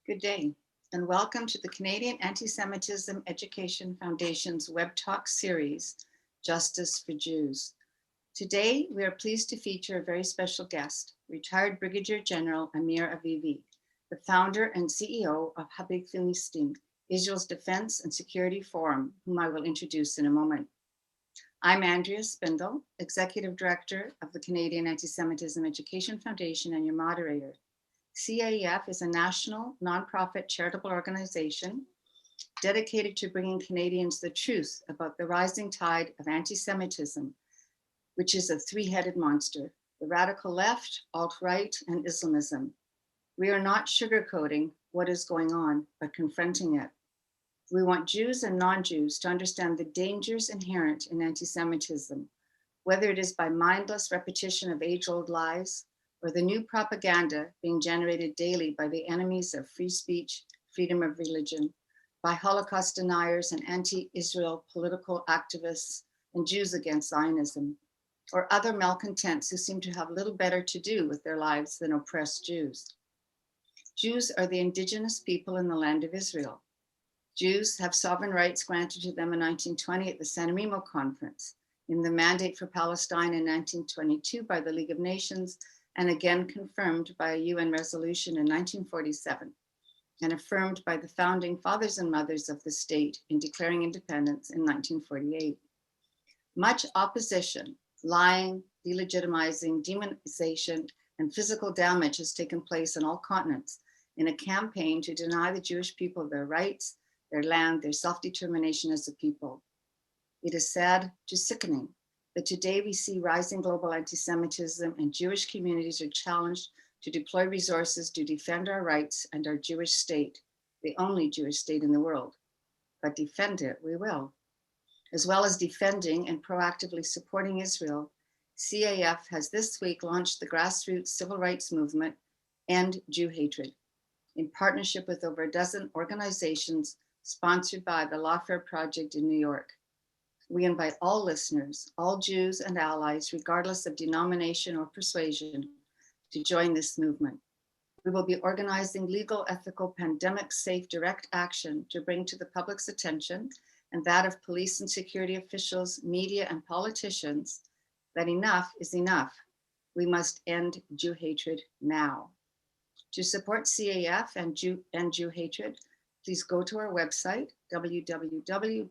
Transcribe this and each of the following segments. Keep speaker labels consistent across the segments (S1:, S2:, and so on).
S1: Good day, and welcome to the Canadian Anti-Semitism Education Foundation's Web Talk series, Justice for Jews. Today, we are pleased to feature a very special guest, retired Brigadier General Amir Avivi, the founder and CEO of Habithonistim, Israel's Defense and Security Forum, whom I will introduce in a moment. I'm Andrea Spindle, Executive Director of the Canadian Anti-Semitism Education Foundation and your moderator. CAEF is a national, nonprofit charitable organization dedicated to bringing Canadians the truth about the rising tide of anti-Semitism, which is a three-headed monster: the radical left, alt-right, and Islamism. We are not sugarcoating what is going on, but confronting it. We want Jews and non-Jews to understand the dangers inherent in anti-Semitism, whether it is by mindless repetition of age-old lies, or the new propaganda being generated daily by the enemies of free speech, freedom of religion, by Holocaust deniers and anti-Israel political activists and Jews against Zionism, or other malcontents who seem to have little better to do with their lives than oppress Jews. Jews are the indigenous people in the land of Israel. Jews have sovereign rights granted to them in 1920 at the San Remo Conference, in the Mandate for Palestine in 1922 by the League of Nations, and again confirmed by a UN resolution in 1947, and affirmed by the founding fathers and mothers of the state in declaring independence in 1948. Much opposition, lying, delegitimizing, demonization, and physical damage has taken place on all continents in a campaign to deny the Jewish people their rights, their land, their self-determination as a people. It is sad to sickening that today we see rising global anti-Semitism and Jewish communities are challenged to deploy resources to defend our rights and our Jewish state, the only Jewish state in the world. But defend it we will. As well as defending and proactively supporting Israel, CAEF has this week launched the grassroots civil rights movement, End Jew Hatred, in partnership with over a dozen organizations sponsored by the Lawfare Project in New York. We invite all listeners, all Jews and allies, regardless of denomination or persuasion, to join this movement. We will be organizing legal, ethical, pandemic-safe direct action to bring to the public's attention and that of police and security officials, media, and politicians that enough is enough. We must end Jew hatred now. To support CAEF and Jew hatred, please go to our website, www.caef.ca,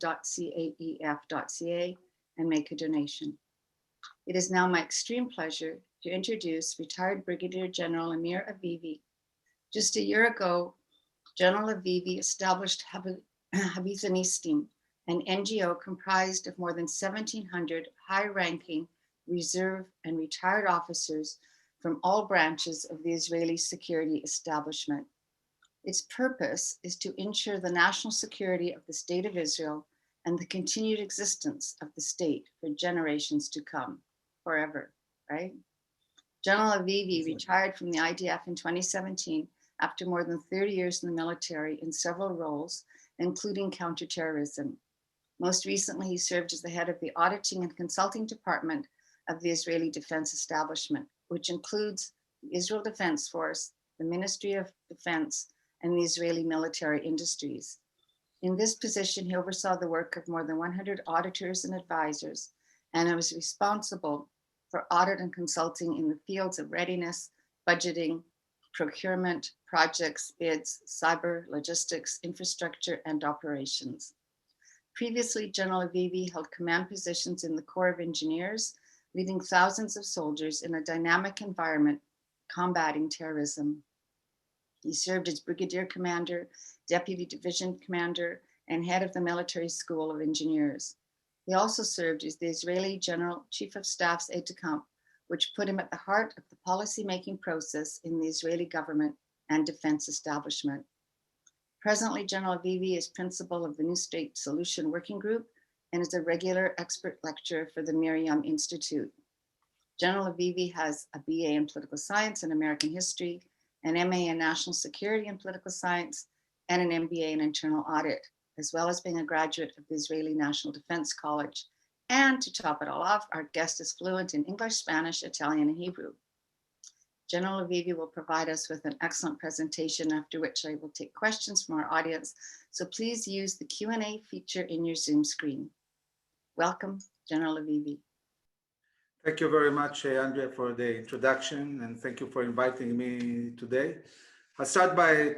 S1: and make a donation. It is now my extreme pleasure to introduce retired Brigadier General Amir Avivi. Just a year ago, General Avivi established Habithonistim, an NGO comprised of more than 1,700 high-ranking reserve and retired officers from all branches of the Israeli security establishment. Its purpose is to ensure the national security of the State of Israel and the continued existence of the state for generations to come, forever, right? General Avivi retired from the IDF in 2017 after more than 30 years in the military in several roles, including counterterrorism. Most recently, he served as the head of the Auditing and Consulting Department of the Israeli Defense Establishment, which includes the Israel Defense Force, the Ministry of Defense, and the Israeli military industries. In this position, he oversaw the work of more than 100 auditors and advisors, and was responsible for audit and consulting in the fields of readiness, budgeting, procurement, projects, bids, cyber, logistics, infrastructure, and operations. Previously, General Avivi held command positions in the Corps of Engineers, leading thousands of soldiers in a dynamic environment combating terrorism. He served as Brigadier Commander, Deputy Division Commander, and head of the Military School of Engineers. He also served as the Israeli General Chief of Staff's aide-de-camp, which put him at the heart of the policy-making process in the Israeli government and defense establishment. Presently, General Avivi is principal of the New State Solution Working Group and is a regular expert lecturer for the Miriam Institute. General Avivi has a BA in Political Science and American History, an MA in National Security and Political Science, and an MBA in Internal Audit, as well as being a graduate of the Israeli National Defense College. And to top it all off, our guest is fluent in English, Spanish, Italian, and Hebrew. General Avivi will provide us with an excellent presentation, after which I will take questions from our audience. So please use the Q&A feature in your Zoom screen. Welcome, General Avivi.
S2: Thank you very much, Andrea, for the introduction, and thank you for inviting me today. I'll start by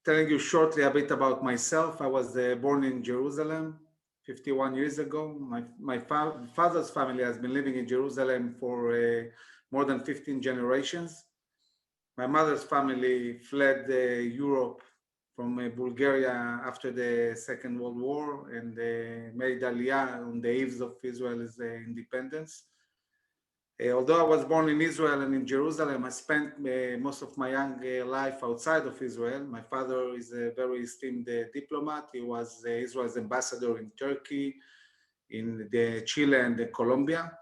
S2: telling you shortly a bit about myself. I was born in Jerusalem 51 years ago. My father's family has been living in Jerusalem for more than 15 generations. My mother's family fled Europe from Bulgaria after the Second World War and made Aliyah on the eves of Israel's independence. Although I was born in Israel and in Jerusalem, I spent most of my young life outside of Israel. My father is a very esteemed diplomat. He was Israel's ambassador in Turkey, in Chile and Colombia.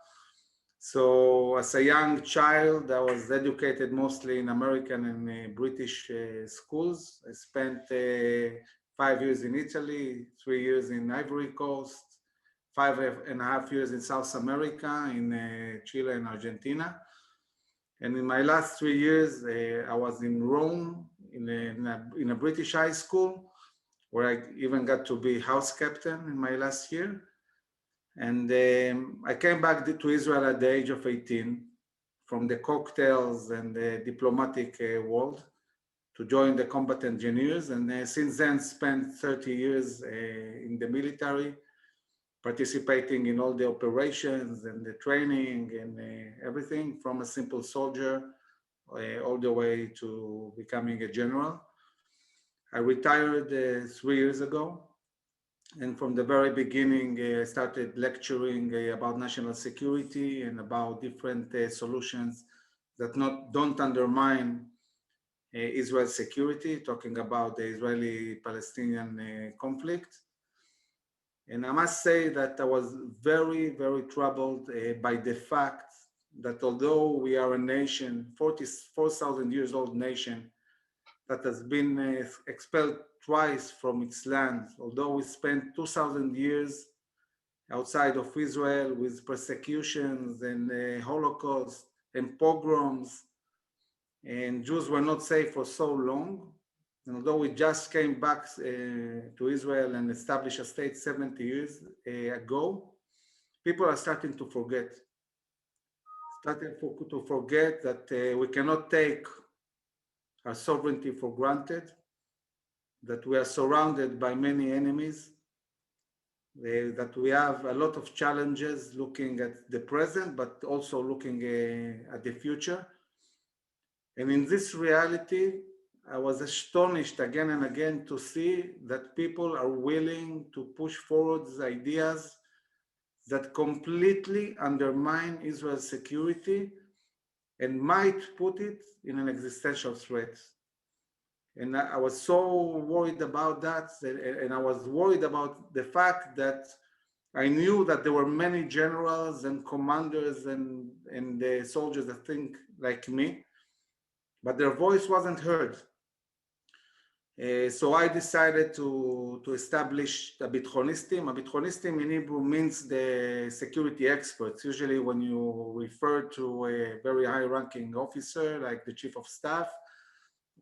S2: So as a young child, I was educated mostly in American and British schools. I spent 5 years in Italy, 3 years in Ivory Coast, 5.5 years in South America, in Chile and Argentina. And in my last 3 years, I was in Rome in a British high school, where I even got to be house captain in my last year. And I came back to Israel at the age of 18 from the cocktails and the diplomatic world to join the combat engineers. And since then, spent 30 years in the military, participating in all the operations and the training and everything from a simple soldier all the way to becoming a general. I retired 3 years ago. And from the very beginning, I started lecturing about national security and about different solutions that don't undermine Israel's security, talking about the Israeli-Palestinian conflict. And I must say that I was very, very troubled by the fact that although we are a nation, 44,000 years old nation, that has been expelled twice from its land, although we spent 2,000 years outside of Israel with persecutions and Holocaust and pogroms, and Jews were not safe for so long. And although we just came back to Israel and established a state 70 years ago, people are starting to forget. That we cannot take our sovereignty for granted, that we are surrounded by many enemies, that we have a lot of challenges looking at the present, but also looking at the future. And in this reality, I was astonished again and again to see that people are willing to push forward these ideas that completely undermine Israel's security and might put it in an existential threat. And I was so worried about that, and I was worried about the fact that I knew that there were many generals and commanders and the soldiers that think like me, but their voice wasn't heard. So I decided to establish Habithonistim. Habithonistim in Hebrew means the security experts. Usually when you refer to a very high-ranking officer, like the chief of staff,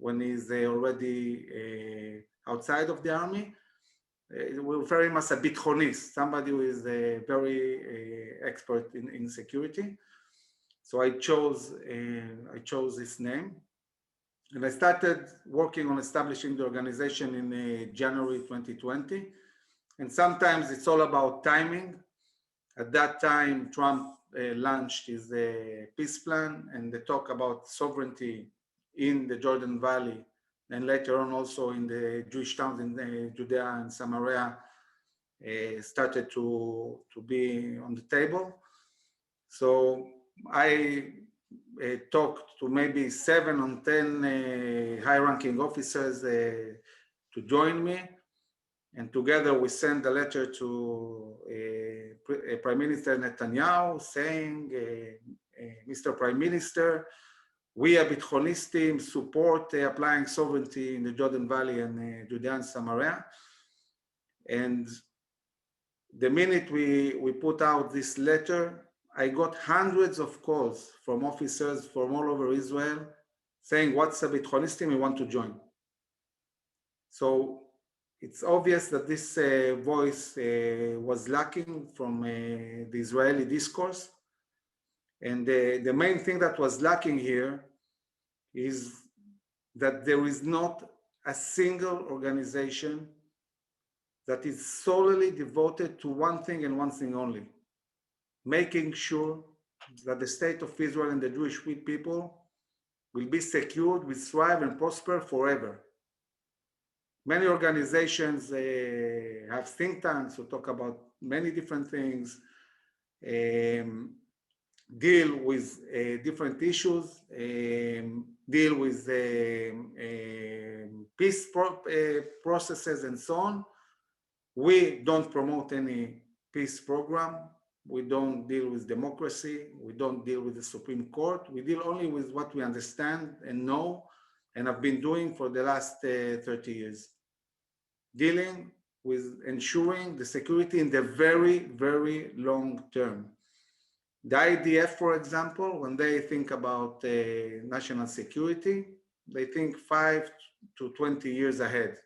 S2: when he's already outside of the army, we refer him as a Habithonist, somebody who is very expert in security. So I chose this name. And I started working on establishing the organization in January 2020. And sometimes it's all about timing. At that time, Trump launched his peace plan and the talk about sovereignty in the Jordan Valley, and later on also in the Jewish towns in Judea and Samaria started to be on the table. So I talked to maybe 7 or 10 high-ranking officers to join me, and together we sent a letter to Prime Minister Netanyahu saying, Mr. Prime Minister, we Habithonistim support applying sovereignty in the Jordan Valley and Judea and Samaria. And the minute we put out this letter, I got hundreds of calls from officers from all over Israel saying what's Habithonistim, we want to join. So it's obvious that this voice was lacking from the Israeli discourse. And the main thing that was lacking here is that there is not a single organization that is solely devoted to one thing and one thing only, making sure that the state of Israel and the Jewish people will be secured, will thrive and prosper forever. Many organizations have think tanks who talk about many different things, deal with different issues, deal with peace processes and so on. We don't promote any peace program. We don't deal with democracy. We don't deal with the Supreme Court. We deal only with what we understand and know and have been doing for the last 30 years. Dealing with ensuring the security in the very, very long term. The IDF, for example, when they think about national security, they think 5 to 20 years ahead.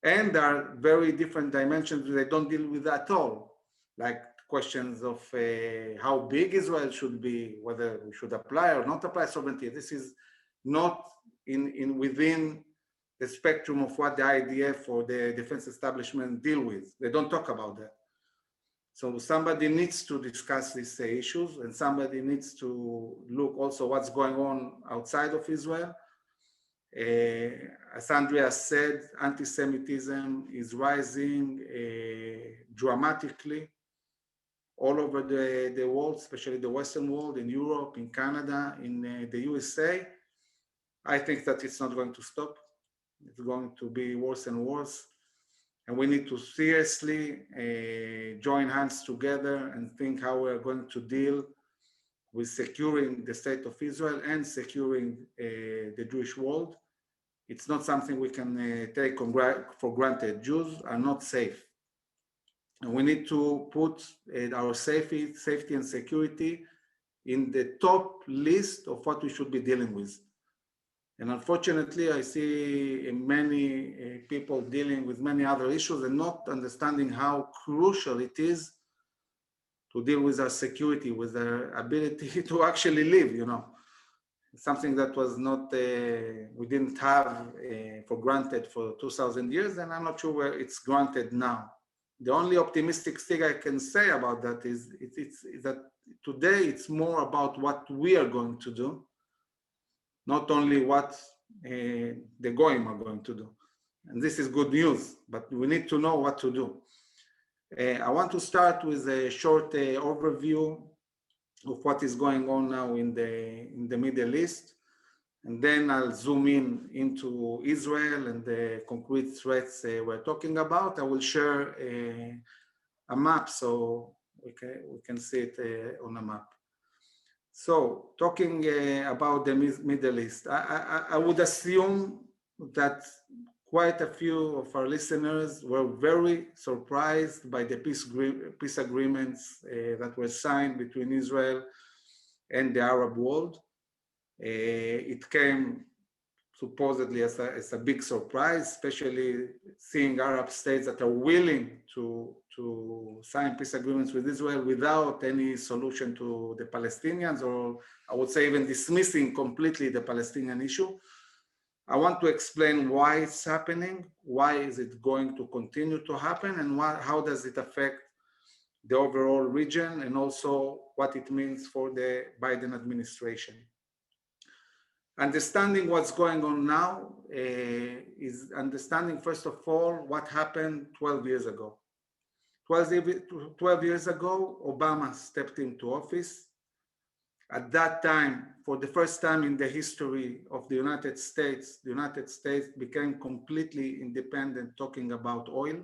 S2: And there are very different dimensions they don't deal with at all, like questions of how big Israel should be, whether we should apply or not apply sovereignty. This is not within the spectrum of what the IDF or the defense establishment deal with. They don't talk about that. So somebody needs to discuss these issues, and somebody needs to look also what's going on outside of Israel. As Andrea said, anti-Semitism is rising dramatically all over the world, especially the Western world, in Europe, in Canada, in the USA. I think that it's not going to stop. It's going to be worse and worse. And we need to seriously join hands together and think how we're going to deal with securing the state of Israel and securing the Jewish world. It's not something we can take for granted. Jews are not safe. And we need to put our safety and security in the top list of what we should be dealing with. And unfortunately, I see many people dealing with many other issues and not understanding how crucial it is to deal with our security, with our ability to actually live, you know. Something that was not, we didn't have for granted for 2,000 years, and I'm not sure where it's granted now. The only optimistic thing I can say about that is that today it's more about what we are going to do, not only what the Goyim are going to do. And this is good news, but we need to know what to do. I want to start with a short overview of what is going on now in the Middle East. And then I'll zoom into Israel and the concrete threats we're talking about. I will share a map so we can see it on a map. So talking about the Middle East, I would assume that quite a few of our listeners were very surprised by the peace agreements that were signed between Israel and the Arab world. It came supposedly as a big surprise, especially seeing Arab states that are willing to sign peace agreements with Israel without any solution to the Palestinians, or I would say even dismissing completely the Palestinian issue. I want to explain why it's happening, why is it going to continue to happen, and how does it affect the overall region, and also what it means for the Biden administration. Understanding what's going on now is understanding, first of all, what happened 12 years ago. 12 years ago, Obama stepped into office. At that time, for the first time in the history of the United States became completely independent talking about oil.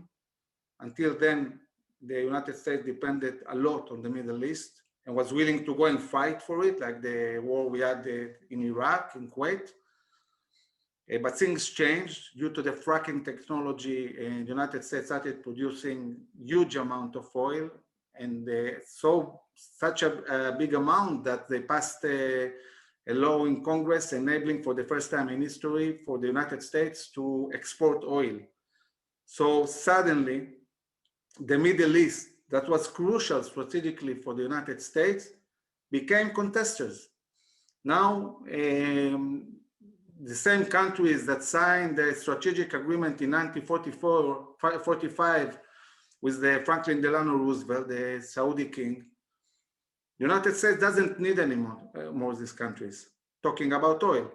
S2: Until then, the United States depended a lot on the Middle East and was willing to go and fight for it, like the war we had in Iraq, in Kuwait. But things changed due to the fracking technology, and the United States started producing huge amount of oil, and such a big amount that they passed a law in Congress enabling for the first time in history for the United States to export oil. So suddenly, the Middle East, that was crucial strategically for the United States, became contesters. Now, the same countries that signed the strategic agreement in 1945 with the Franklin Delano Roosevelt, the Saudi king, the United States doesn't need anymore more these countries, talking about oil.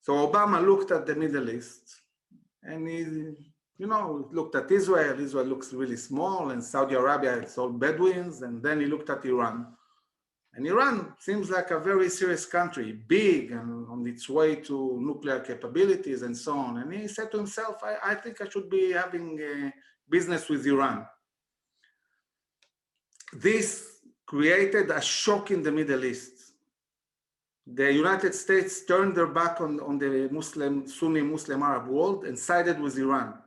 S2: So Obama looked at the Middle East and he, looked at Israel. Israel looks really small, and Saudi Arabia, it's all Bedouins. And then he looked at Iran. And Iran seems like a very serious country, big and on its way to nuclear capabilities and so on. And he said to himself, I think I should be having business with Iran. This created a shock in the Middle East. The United States turned their back on the Sunni Muslim Arab world and sided with Iran.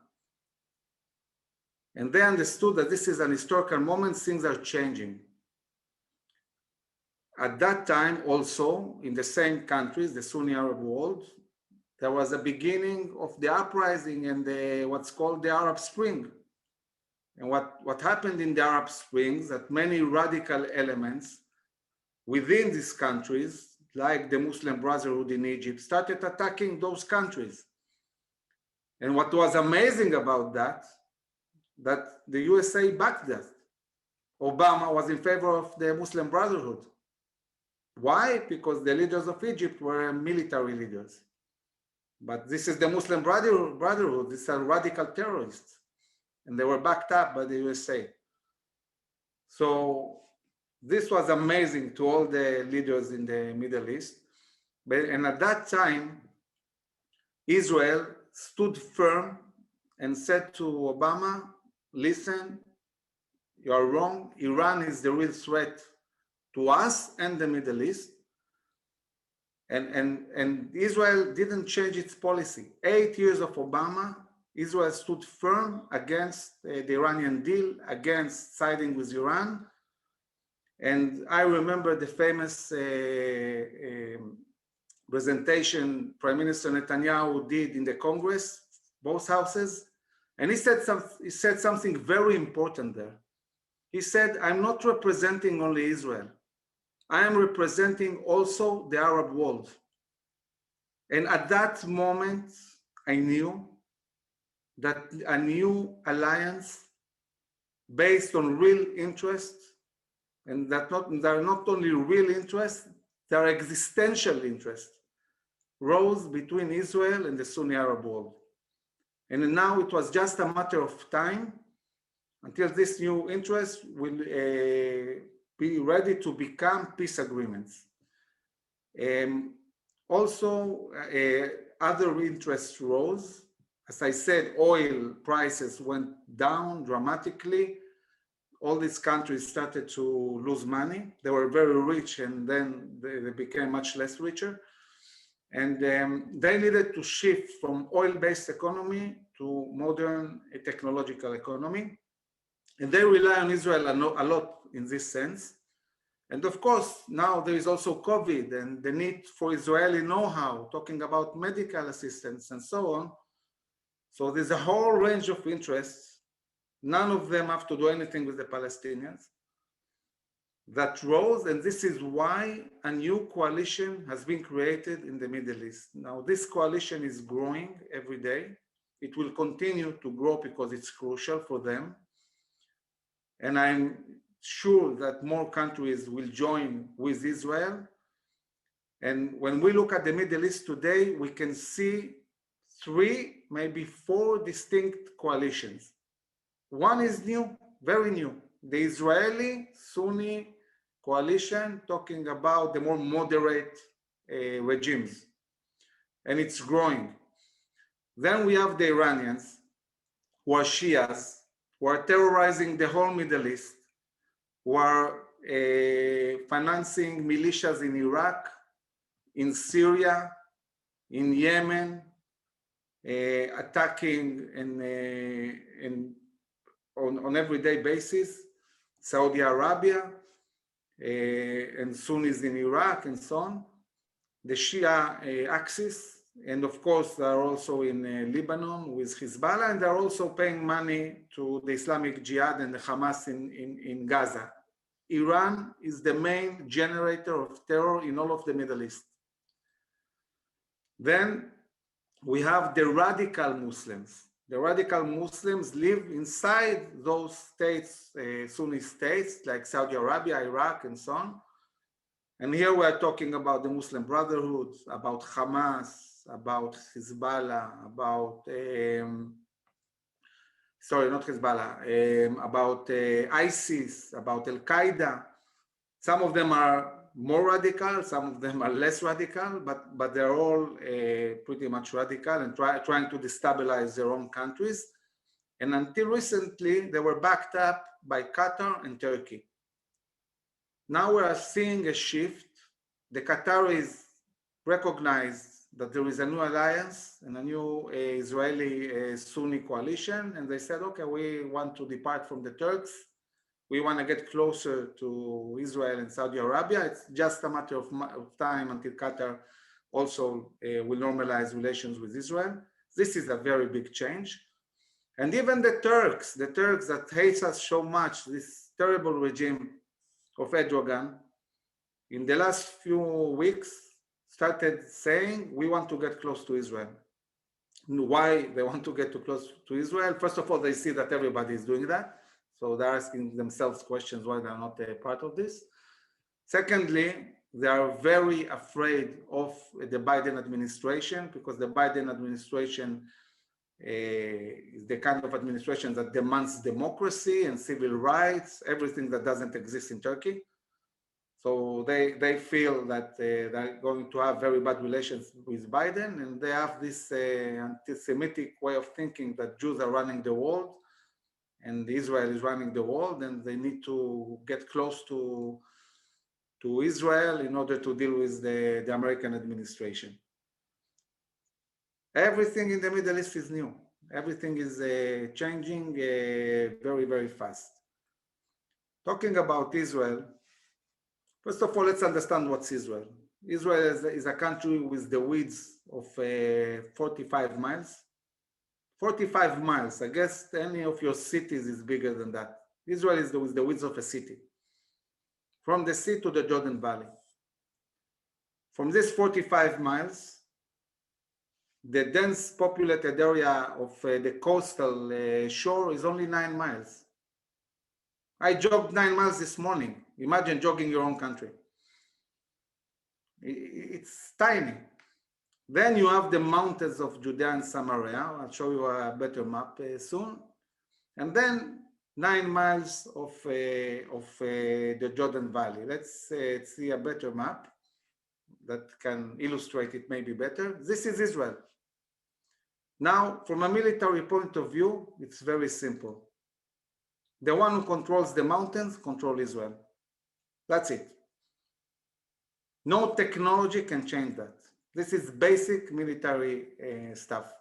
S2: And they understood that this is an historical moment, things are changing. At that time also, in the same countries, the Sunni Arab world, there was a beginning of the uprising and what's called the Arab Spring. And what happened in the Arab Springs, that many radical elements within these countries, like the Muslim Brotherhood in Egypt, started attacking those countries. And what was amazing about that the USA backed that. Obama was in favor of the Muslim Brotherhood. Why? Because the leaders of Egypt were military leaders. But this is the Muslim Brotherhood, these are radical terrorists. And they were backed up by the USA. So this was amazing to all the leaders in the Middle East. And at that time, Israel stood firm and said to Obama, listen, you are wrong. Iran is the real threat to us and the Middle East. And Israel didn't change its policy. 8 years of Obama, Israel stood firm against the Iranian deal, against siding with Iran. And I remember the famous presentation Prime Minister Netanyahu did in the Congress, both houses. And he said something very important there. He said, I'm not representing only Israel. I am representing also the Arab world. And at that moment, I knew that a new alliance based on real interest, and that they're not only real interest, they're existential interest, rose between Israel and the Sunni Arab world. And now it was just a matter of time until this new interest will be ready to become peace agreements. Also, other interests rose. As I said, oil prices went down dramatically. All these countries started to lose money. They were very rich, and then they became much less richer. And they needed to shift from oil-based economy to modern technological economy. And they rely on Israel a lot in this sense. And of course, now there is also COVID and the need for Israeli know-how, talking about medical assistance and so on. So there's a whole range of interests. None of them have to do anything with the Palestinians that rose. And this is why a new coalition has been created in the Middle East. Now, this coalition is growing every day. It will continue to grow because it's crucial for them. And I'm sure that more countries will join with Israel. And when we look at the Middle East today, we can see 3, maybe 4 distinct coalitions. One is new, very new, the Israeli Sunni coalition, talking about the more moderate regimes, and it's growing. Then we have the Iranians, who are Shias, who are terrorizing the whole Middle East, who are financing militias in Iraq, in Syria, in Yemen, attacking on everyday basis, Saudi Arabia, and Sunnis in Iraq and so on. the Shia axis. And of course, they are also in Lebanon with Hezbollah, and they're also paying money to the Islamic Jihad and the Hamas in Gaza. Iran is the main generator of terror in all of the Middle East. Then we have the radical Muslims. The radical Muslims live inside those states, Sunni states like Saudi Arabia, Iraq, and so on. And here we are talking about the Muslim Brotherhood, about Hamas, about Hezbollah, about, sorry, not Hezbollah, about ISIS, about Al-Qaeda. Some of them are more radical, some of them are less radical, but they're all pretty much radical and trying to destabilize their own countries. And until recently, they were backed up by Qatar and Turkey. Now we are seeing a shift. The Qataris recognize that there is a new alliance and a new Israeli Sunni coalition, and they said, okay, we want to depart from the Turks. We want to get closer to Israel and Saudi Arabia. It's just a matter of time until Qatar also will normalize relations with Israel. This is a very big change. And even the Turks that hate us so much, this terrible regime of Erdogan, in the last few weeks started saying, we want to get close to Israel. Why they want to get too close to Israel? First of all, they see that everybody is doing that. So they're asking themselves questions why they're not a part of this. Secondly, they are very afraid of the Biden administration, because the Biden administration is the kind of administration that demands democracy and civil rights, everything that doesn't exist in Turkey. So they feel that they're going to have very bad relations with Biden, and they have this anti-Semitic way of thinking that Jews are running the world and Israel is running the world, and they need to get close to Israel in order to deal with the American administration. Everything in the Middle East is new. Everything is changing very, very fast. Talking about Israel, first of all, let's understand what's Israel. Israel is a country with the width of 45 miles. 45 miles, I guess any of your cities is bigger than that. Israel is with the width of a city. From the sea to the Jordan Valley. From this 45 miles, the dense populated area of the coastal shore is only 9 miles. I jogged 9 miles this morning. Imagine jogging your own country. It's tiny. Then you have the mountains of Judea and Samaria. I'll show you a better map soon. And then 9 miles of the Jordan Valley. Let's see a better map that can illustrate it maybe better. This is Israel. Now, from a military point of view, it's very simple. The one who controls the mountains controls Israel. That's it. No technology can change that. This is basic military stuff.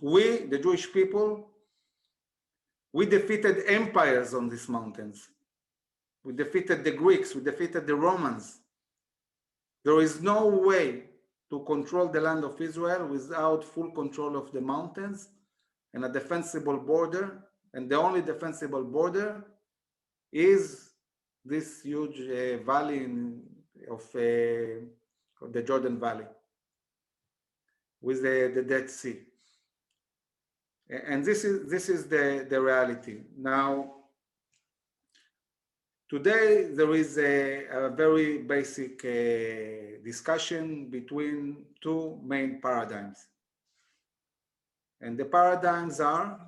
S2: We, the Jewish people, we defeated empires on these mountains. We defeated the Greeks, we defeated the Romans. There is no way to control the land of Israel without full control of the mountains and a defensible border. And the only defensible border is this huge valley of the Jordan Valley with the Dead Sea. And this is the reality. Now, today there is a very basic discussion between two main paradigms. And the paradigms are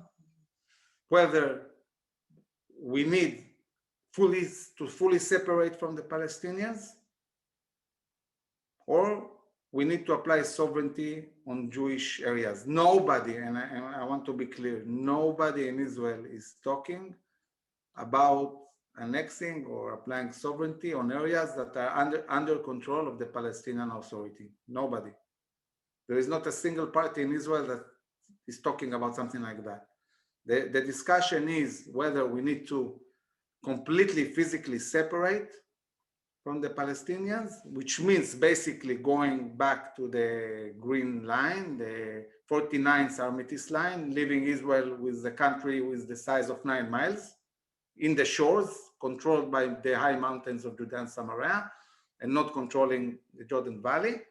S2: whether we need to fully separate from the Palestinians, or we need to apply sovereignty on Jewish areas. Nobody, and I want to be clear, nobody in Israel is talking about annexing or applying sovereignty on areas that are under control of the Palestinian Authority. Nobody. There is not a single party in Israel that is talking about something like that. The discussion is whether we need to completely physically separate, from the Palestinians, which means basically going back to the green line, the 49th Armistice line, leaving Israel with the country with the size of 9 miles in the shores, controlled by the high mountains of Judea and Samaria, and not controlling the Jordan Valley.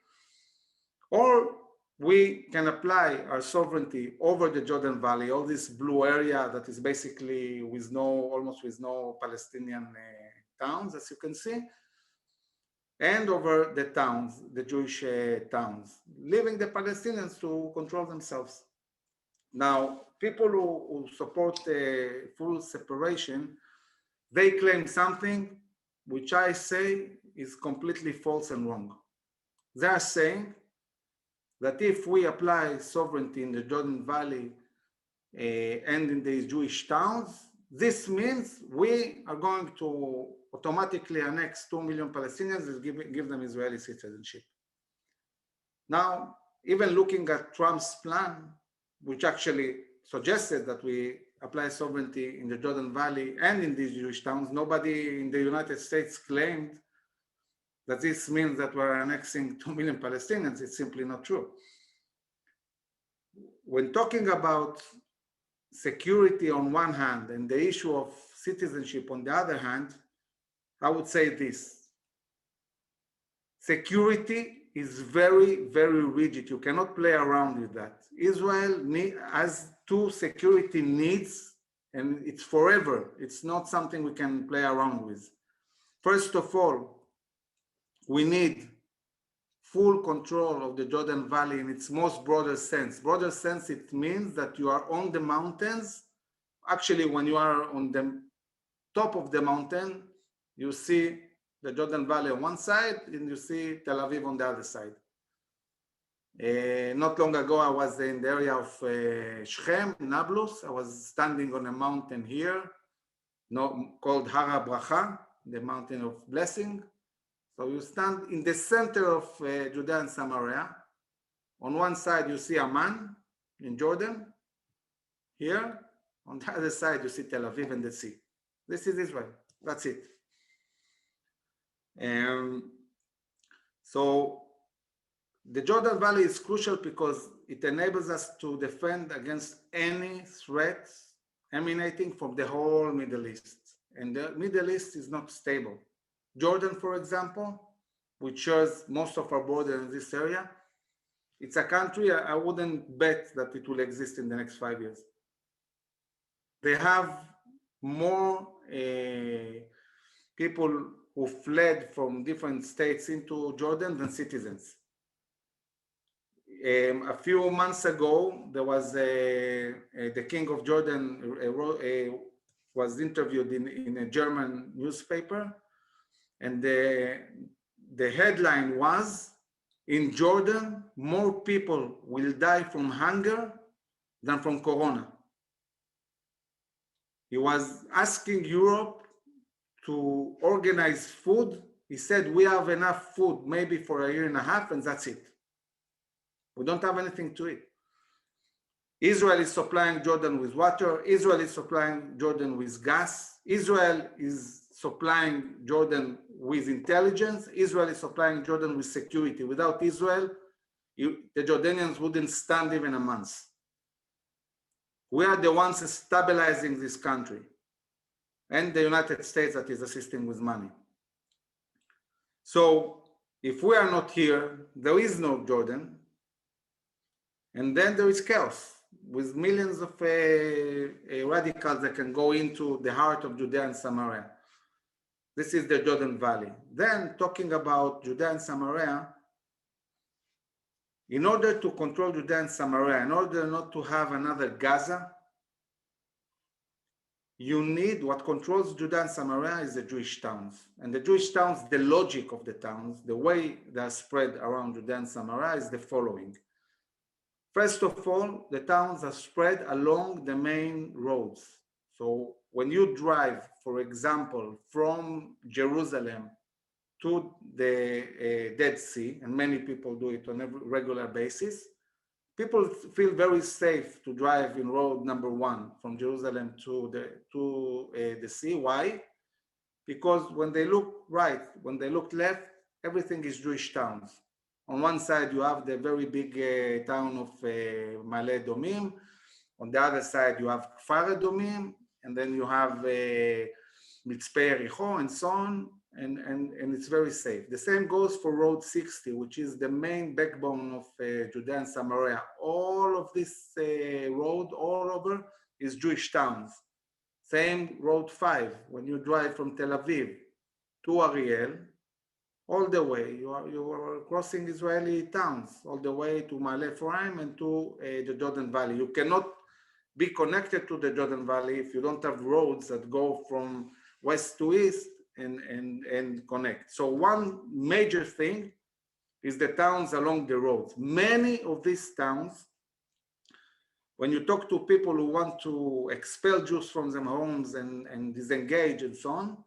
S2: Or we can apply our sovereignty over the Jordan Valley, all this blue area that is basically with almost with no Palestinian towns, as you can see, and over the towns, the Jewish towns, leaving the Palestinians to control themselves. Now, people who support full separation, they claim something which I say is completely false and wrong. They are saying that if we apply sovereignty in the Jordan Valley and in these Jewish towns, this means we are going to automatically annex 2 million Palestinians and give them Israeli citizenship. Now, even looking at Trump's plan, which actually suggested that we apply sovereignty in the Jordan Valley and in these Jewish towns, nobody in the United States claimed that this means that we're annexing 2 million Palestinians. It's simply not true. When talking about security on one hand and the issue of citizenship on the other hand, I would say this: security is very, very rigid. You cannot play around with that. Israel has 2 security needs, and it's forever. It's not something we can play around with. First of all, we need full control of the Jordan Valley in its most broader sense. Broader sense, it means that you are on the mountains. Actually, when you are on the top of the mountain, you see the Jordan Valley on one side and you see Tel Aviv on the other side. Not long ago, I was in the area of Shechem, Nablus. I was standing on a mountain here called Har HaBracha, the mountain of blessing. So you stand in the center of Judea and Samaria. On one side, you see Amman in Jordan. Here, on the other side, you see Tel Aviv and the sea. This is Israel. That's it. So the Jordan Valley is crucial because it enables us to defend against any threats emanating from the whole Middle East. And the Middle East is not stable. Jordan, for example, which shares most of our border in this area, it's a country I wouldn't bet that it will exist in the next 5 years. They have more people who fled from different states into Jordan than citizens. A few months ago, there was the king of Jordan was interviewed in a German newspaper, and the headline was, "In Jordan, more people will die from hunger than from Corona." He was asking Europe to organize food. He said, "We have enough food maybe for a year and a half, and that's it. We don't have anything to eat." Israel is supplying Jordan with water. Israel is supplying Jordan with gas. Israel is supplying Jordan with intelligence. Israel is supplying Jordan with security. Without Israel, the Jordanians wouldn't stand even a month. We are the ones stabilizing this country, and the United States that is assisting with money. So if we are not here, there is no Jordan, and then there is chaos with millions of radicals that can go into the heart of Judea and Samaria. This is the Jordan Valley. Then, talking about Judea and Samaria, in order to control Judea and Samaria, in order not to have another Gaza, you need, what controls Judea and Samaria is the Jewish towns. And the Jewish towns, the logic of the towns, the way they are spread around Judea and Samaria is the following. First of all, the towns are spread along the main roads. So when you drive, for example, from Jerusalem to the Dead Sea, and many people do it on a regular basis, people feel very safe to drive in road number 1 from Jerusalem to the sea. Why? because when they look right, when they look left, everything is Jewish towns. On one side, you have the very big town of Ma'ale Adumim. On the other side, you have Kfar Adumim, and then you have Mitzpeh Yericho, and so on, and it's very safe. The same goes for Road 60, which is the main backbone of Judea and Samaria. All of this road all over is Jewish towns. Same Road 5, when you drive from Tel Aviv to Ariel, all the way, you are crossing Israeli towns, all the way to Ma'ale Ephraim and to the Jordan Valley. You cannot be connected to the Jordan Valley if you don't have roads that go from west to east and connect. So one major thing is the towns along the roads. Many of these towns, when you talk to people who want to expel Jews from their homes and disengage and so on,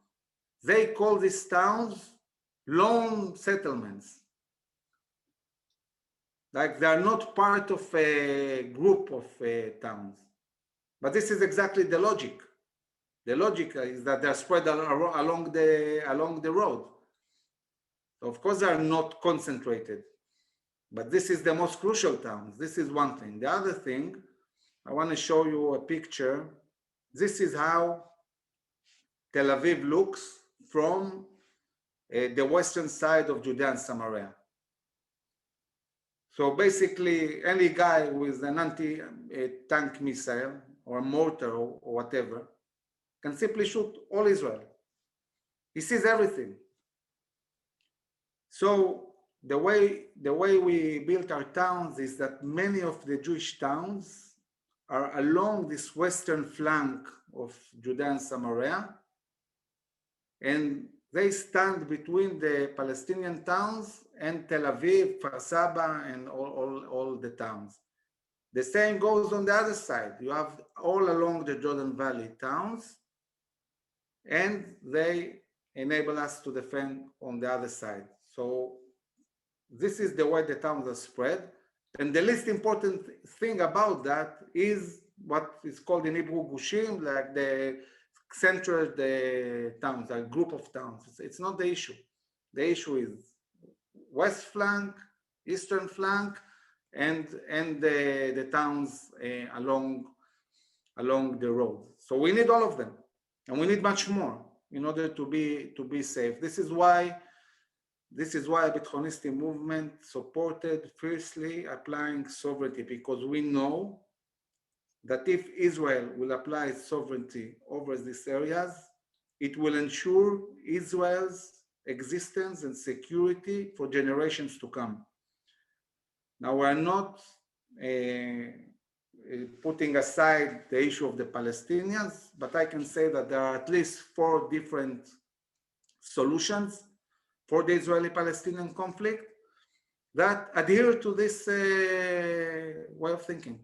S2: they call these towns lone settlements. Like they are not part of a group of towns. But this is exactly the logic. The logic is that they're spread along the road. So of course, they are not concentrated. But this is the most crucial towns. This is one thing. The other thing, I want to show you a picture. This is how Tel Aviv looks from the western side of Judea and Samaria. So basically, any guy with an anti-tank missile or a mortar or whatever can simply shoot all Israel. He sees everything. So the way we built our towns is that many of the Jewish towns are along this western flank of Judea and Samaria, and they stand between the Palestinian towns and Tel Aviv, Kfar Saba, and all the towns. The same goes on the other side. You have all along the Jordan Valley towns, and they enable us to defend on the other side. So this is the way the towns are spread. And the least important thing about that is what is called in Hebrew gushim, like the central towns, a group of towns. It's not the issue. The issue is west flank, eastern flank, and the towns along the road. So we need all of them, and we need much more in order to be safe. This is why Habithonistim movement supported fiercely applying sovereignty, because we know that if Israel will apply sovereignty over these areas, it will ensure Israel's existence and security for generations to come. Now, we're not putting aside the issue of the Palestinians, but I can say that there are at least 4 different solutions for the Israeli-Palestinian conflict that adhere to this way of thinking.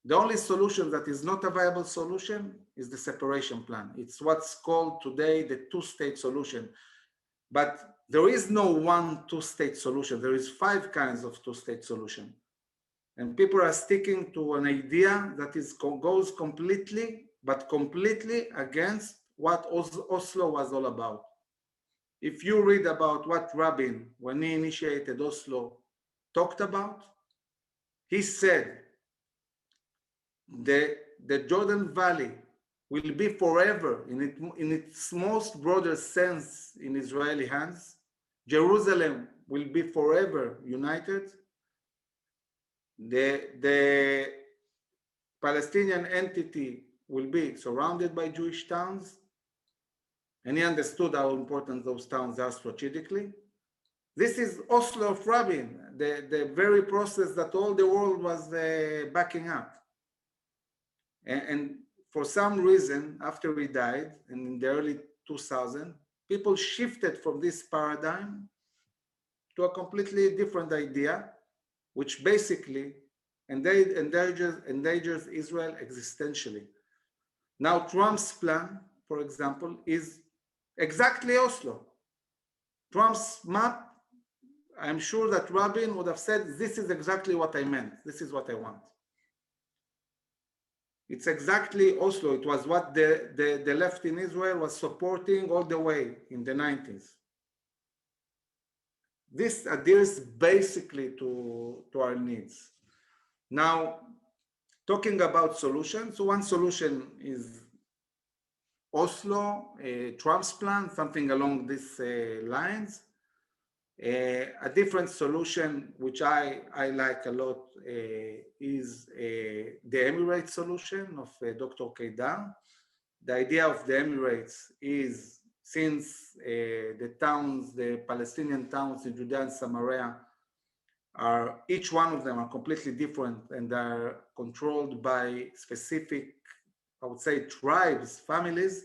S2: The only solution that is not a viable solution is the separation plan. It's what's called today the 2-state solution. But there is no one 2-state solution. There is 5 kinds of 2-state solution. And people are sticking to an idea that goes completely against what Oslo was all about. If you read about what Rabin, when he initiated Oslo, talked about, he said the Jordan Valley will be forever, in its most broader sense, in Israeli hands. Jerusalem will be forever united. The Palestinian entity will be surrounded by Jewish towns, and he understood how important those towns are strategically. This is Oslo of Rabin, the very process that all the world was backing up. And for some reason, after he died, and in the early 2000s, people shifted from this paradigm to a completely different idea, which basically endangers Israel existentially. Now, Trump's plan, for example, is exactly Oslo. Trump's map, I'm sure that Rabin would have said, this is exactly what I meant. This is what I want. It's exactly Oslo. It was what the left in Israel was supporting all the way in the 90s. This adheres basically to our needs. Now, talking about solutions, so one solution is Oslo, Trump's plan, something along these lines. A different solution, which I like a lot, is the Emirates solution of Dr. Kedar. The idea of the Emirates is, since the Palestinian towns in Judea and Samaria each one of them are completely different and are controlled by specific, I would say, tribes, families.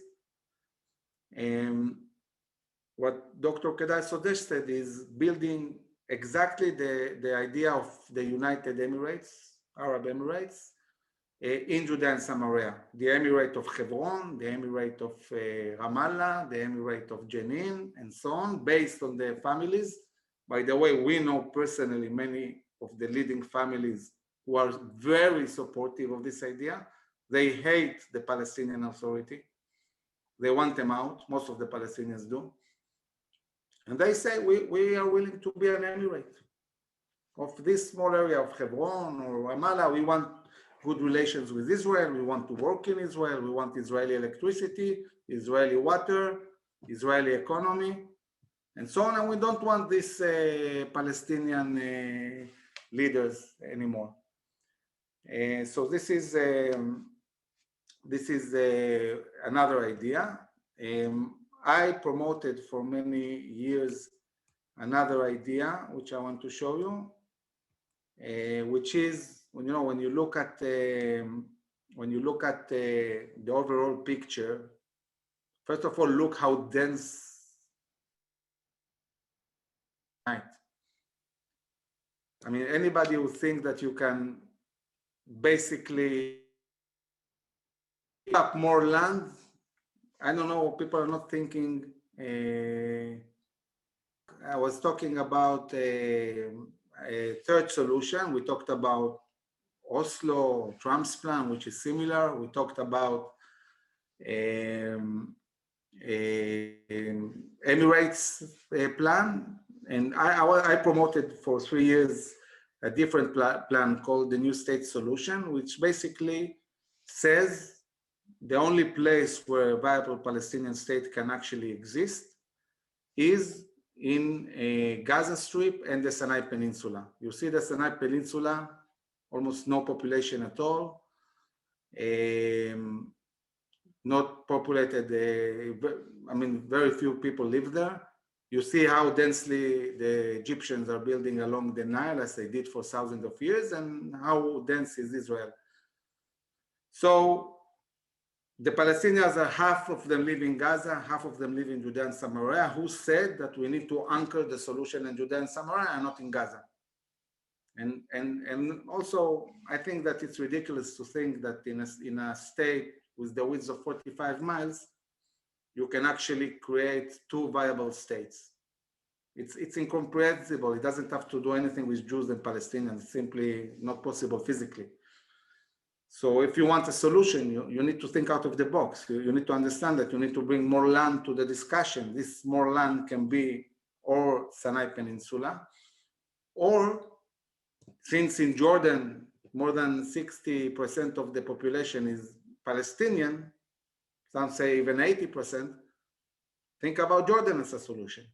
S2: What Dr. Kedar suggested is building exactly the idea of the United Emirates, Arab Emirates, in Judea and Samaria. The Emirate of Hebron, the Emirate of Ramallah, the Emirate of Jenin, and so on, based on the families. By the way, we know personally many of the leading families who are very supportive of this idea. They hate the Palestinian Authority. They want them out. Most of the Palestinians do. And they say, we are willing to be an emirate of this small area of Hebron or Ramallah. We want good relations with Israel. We want to work in Israel. We want Israeli electricity, Israeli water, Israeli economy, and so on. And we don't want these Palestinian leaders anymore. So this is another idea. I promoted for many years another idea, which I want to show you, which is, when you look at the overall picture. First of all, look how dense. I mean, anybody who thinks that you can basically give up more land, I don't know, people are not thinking. I was talking about a third solution. We talked about Oslo, Trump's plan, which is similar. We talked about Emirates plan, and I promoted for 3 years a different plan called the New State Solution, which basically says the only place where a viable Palestinian state can actually exist is in a Gaza Strip and the Sinai Peninsula. You see the Sinai Peninsula, almost no population at all, not populated, I mean, very few people live there. You see how densely the Egyptians are building along the Nile, as they did for thousands of years, and how dense is Israel. So the Palestinians are, half of them live in Gaza, half of them live in Judea and Samaria. Who said that we need to anchor the solution in Judea and Samaria and not in Gaza? And also, I think that it's ridiculous to think that in a state with the width of 45 miles, you can actually create two viable states. It's incomprehensible. It doesn't have to do anything with Jews and Palestinians. It's simply not possible physically. So if you want a solution, you need to think out of the box. You need to understand that you need to bring more land to the discussion. This more land can be or Sinai Peninsula, or since in Jordan, more than 60% of the population is Palestinian, some say even 80%, think about Jordan as a solution.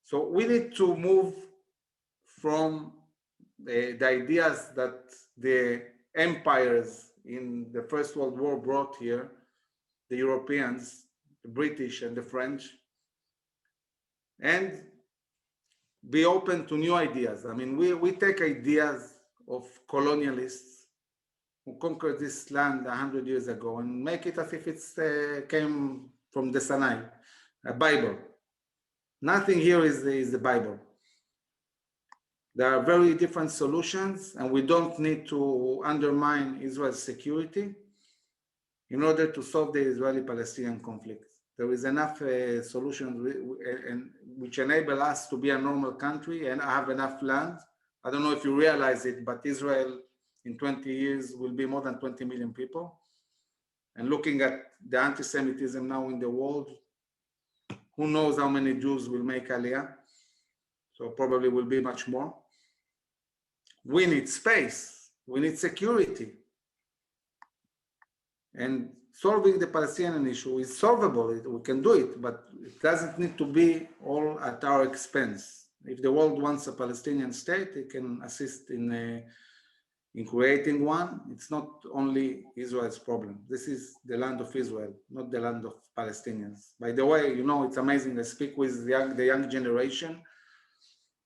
S2: So we need to move from the ideas that the empires in the First World War brought here, the Europeans, the British and the French, and be open to new ideas. I mean, we take ideas of colonialists who conquered this land 100 years ago and make it as if it came from the Sinai, a Bible. Nothing here is the Bible. There are very different solutions, and we don't need to undermine Israel's security in order to solve the Israeli-Palestinian conflict. There is enough solutions which enable us to be a normal country and have enough land. I don't know if you realize it, but Israel in 20 years will be more than 20 million people. And looking at the anti-Semitism now in the world, who knows how many Jews will make Aliyah? So probably will be much more. We need space. We need security. And solving the Palestinian issue is solvable. We can do it, but it doesn't need to be all at our expense. If the world wants a Palestinian state, it can assist in creating one. It's not only Israel's problem. This is the land of Israel, not the land of Palestinians. By the way, you know, it's amazing. I speak with the young generation,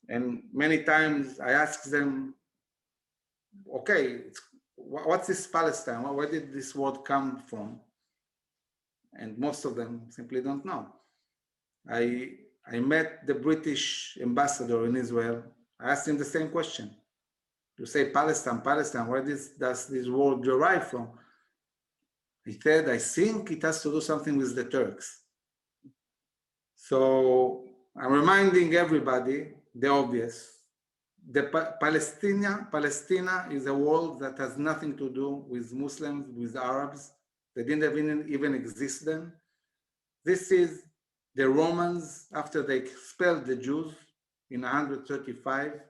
S2: and many times I ask them, okay, what's this Palestine? Where did this word come from? And most of them simply don't know. I met the British ambassador in Israel. I asked him the same question. You say Palestine, Palestine, where does this word derive from? He said, I think it has to do something with the Turks. So I'm reminding everybody the obvious. Palestina is a world that has nothing to do with Muslims, with Arabs. They didn't even exist then. This is the Romans, after they expelled the Jews in 135.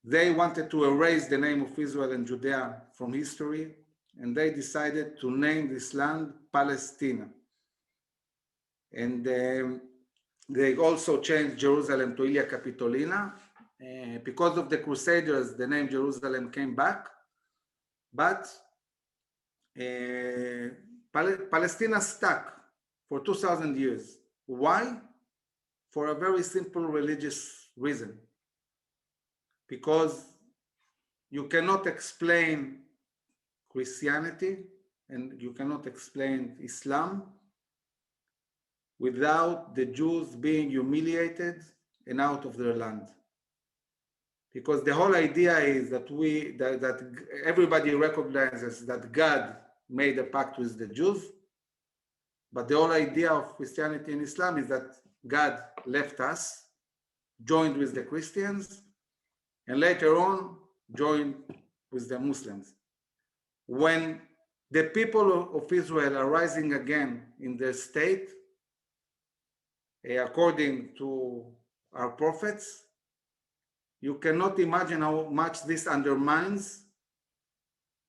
S2: They wanted to erase the name of Israel and Judea from history, and they decided to name this land Palestina. And they also changed Jerusalem to Ilia Capitolina. Because of the Crusaders, the name Jerusalem came back, but Palestina stuck for 2,000 years. Why? For a very simple religious reason. Because you cannot explain Christianity and you cannot explain Islam without the Jews being humiliated and out of their land. Because the whole idea is that that everybody recognizes that God made a pact with the Jews, but the whole idea of Christianity and Islam is that God left us, joined with the Christians, and later on joined with the Muslims. When the people of Israel are rising again in their state, according to our prophets, you cannot imagine how much this undermines,